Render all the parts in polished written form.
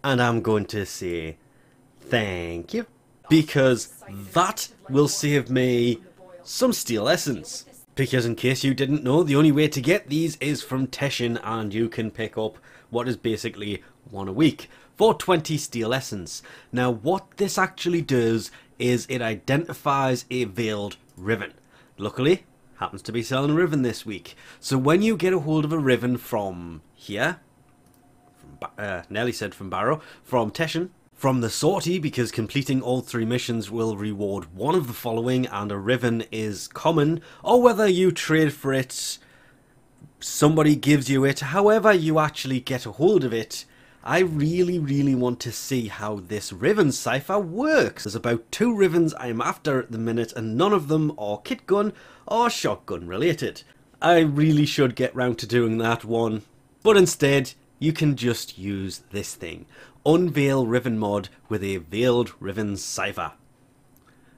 And I'm going to say thank you, because that will save me some steel essence. Because in case you didn't know, the only way to get these is from Teshin, and you can pick up what is basically one a week for 20 steel essence. Now what this actually does is it identifies a veiled Riven. Luckily, happens to be selling a Riven this week. So when you get a hold of a Riven from here, nearly said from Barrow, from Teshin, from the sortie, because completing all 3 missions will reward one of the following, and a Riven is common, or whether you trade for it, somebody gives you it, however you actually get a hold of it. I really want to see how this Riven Cipher works. There's about 2 Rivens I'm after at the minute, and none of them are kit gun or shotgun related. I really should get round to doing that one, but instead you can just use this thing. Unveil Riven mod with a veiled Riven Cipher.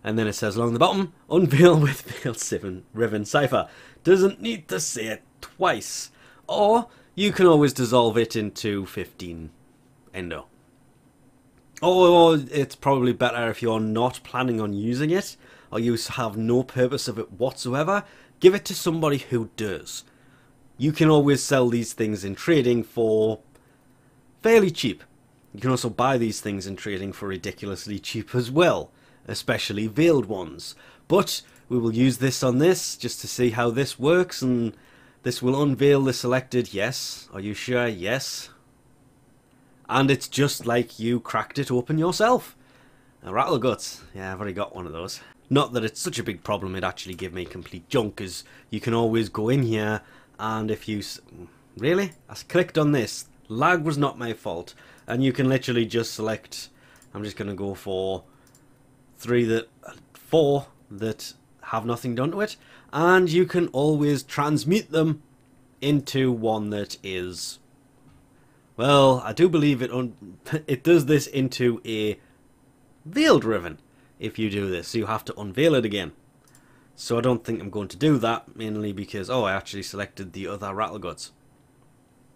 And then it says along the bottom, unveil with veiled Riven Cipher. Doesn't need to say it twice. Or you can always dissolve it into 15 endo. Or it's probably better if you're not planning on using it, or you have no purpose of it whatsoever, give it to somebody who does. You can always sell these things in trading for fairly cheap. You can also buy these things in trading for ridiculously cheap as well, especially veiled ones. But we will use this on this just to see how this works, and this will unveil the selected. Yes. Are you sure? Yes. And it's just like you cracked it open yourself. A rattle guts. Yeah, I've already got one of those. Not that it's such a big problem, it actually gave me complete junk, as you can always go in here, and if you... Really? I clicked on this. Lag was not my fault. And you can literally just select... I'm just going to go for 4 that have nothing done to it. And you can always transmute them into one that is... Well, I do believe it does this into a veiled Riven if you do this. So you have to unveil it again. So I don't think I'm going to do that, mainly because, oh, I actually selected the other Rattleguts,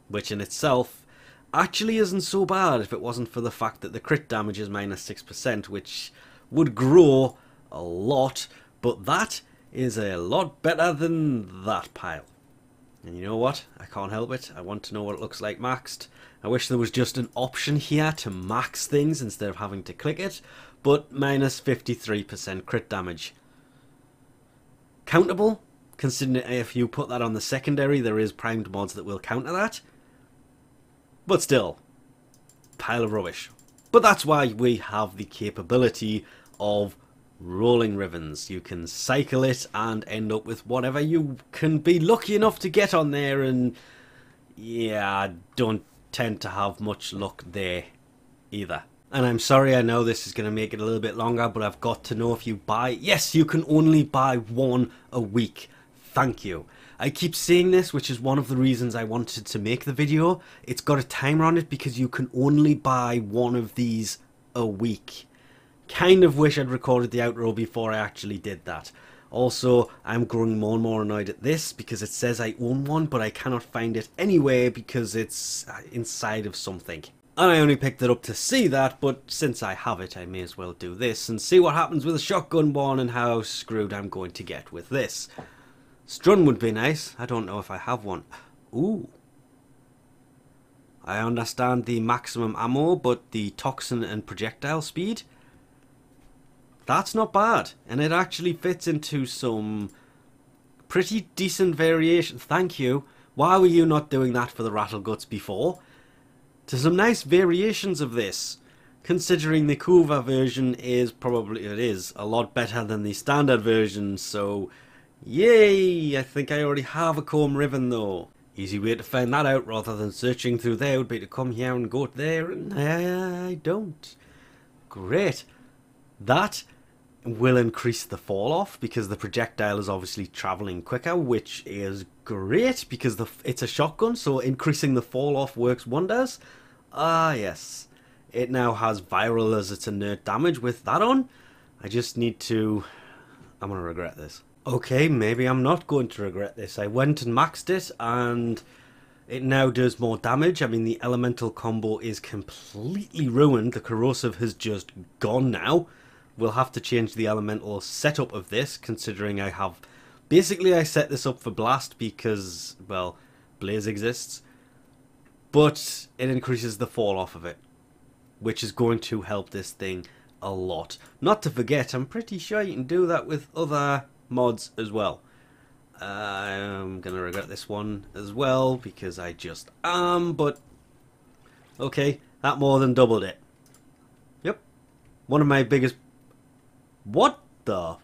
which in itself actually isn't so bad if it wasn't for the fact that the crit damage is -6%, which would grow a lot, but that is a lot better than that pile. And you know what? I can't help it. I want to know what it looks like maxed. I wish there was just an option here to max things instead of having to click it, but -53% crit damage. Countable, considering if you put that on the secondary, there is primed mods that will counter that. But still, pile of rubbish. But that's why we have the capability of rolling Rivens. You can cycle it and end up with whatever you can be lucky enough to get on there, and yeah, I don't tend to have much luck there either. And I'm sorry, I know this is going to make it a little bit longer, but I've got to know if you buy... Yes, you can only buy 1 a week. Thank you. I keep saying this, which is one of the reasons I wanted to make the video. It's got a timer on it because you can only buy 1 of these a week. Kind of wish I'd recorded the outro before I actually did that. Also, I'm growing more and more annoyed at this because it says I own one, but I cannot find it anywhere because it's inside of something. And I only picked it up to see that, but since I have it, I may as well do this and see what happens with a shotgun one and how screwed I'm going to get with this. Stun would be nice. I don't know if I have one. Ooh. I understand the maximum ammo, but the toxin and projectile speed? That's not bad. And it actually fits into some pretty decent variation. Thank you. Why were you not doing that for the Rattleguts before? There's some nice variations of this, considering the Kuva version is a lot better than the standard version, so yay! I think I already have a Comb Riven though. Easy way to find that out rather than searching through there would be to come here and go there, and I don't. Great. That will increase the fall off because the projectile is obviously travelling quicker, which is great because it's a shotgun, so increasing the fall off works wonders. Ah yes, it now has viral as its inert damage with that on. I just need to... I'm going to regret this. Okay, maybe I'm not going to regret this. I went and maxed it and It now does more damage. I mean, the elemental combo is completely ruined. The corrosive has just gone now. We'll have to change the elemental setup of this, considering I have... Basically, I set this up for blast because, well, blaze exists. But it increases the fall off of it, which is going to help this thing a lot. Not to forget, I'm pretty sure you can do that with other mods as well. I'm going to regret this one as well, because I just am, but... Okay, that more than doubled it. Yep. One of my biggest... What the...